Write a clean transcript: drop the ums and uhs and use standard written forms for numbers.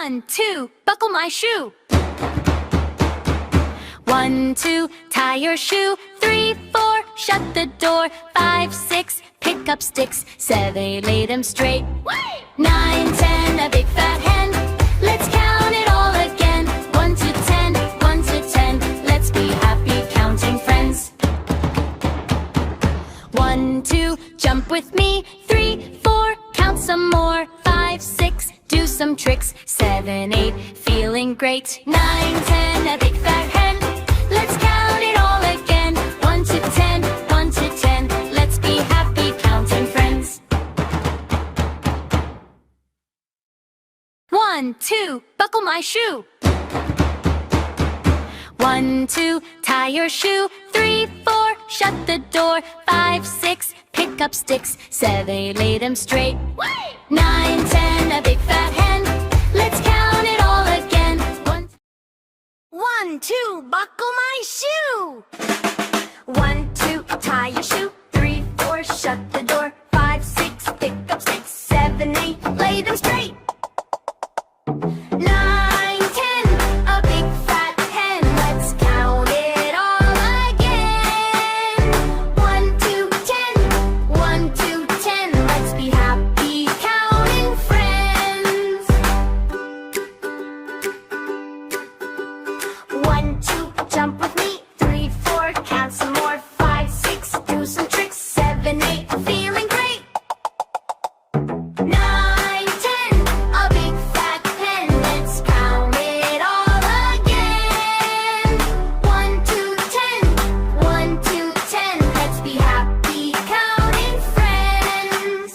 1, 2, buckle my shoe. 1, 2, tie your shoe. 3, 4, shut the door. 5, 6, pick up sticks. 7, lay them straight. 9, 10, a big fat hen. Let's count it all again. 1 to 10, 1 to 10. Let's be happy counting friends. 1, 2, jump with me. 3, 4, count some more. 5, 6, do some tricks. 7, 8, feeling great. 9, 10, a big fat hen. Let's count it all again. 1 to 10, 1 to 10. Let's be happy counting friends. 1, 2, buckle my shoe. 1, 2, tie your shoe. 3, 4, shut the door. 5, 6, pick up sticks. 7, lay them straight. 9, 10, a big fat hen. Let's count it all again. 1, 2, buckle my shoe. 1, 2, tie your shoe. 3, 4, shut the door. 5, 6, pick up sticks. 7, 8, lay them straight. 9, 10, a big fat hen. Let's count it all again. 1 to 10, 1 to 10. Let's be happy counting friends. 1, 2, jump with me. 3, 4, count some more. 5, 6, do some tricks. 7, 8, feeling great. 9, 10, a big fat hen. Let's count it all again. 1 to 10, 1 to 10. Let's be happy counting friends.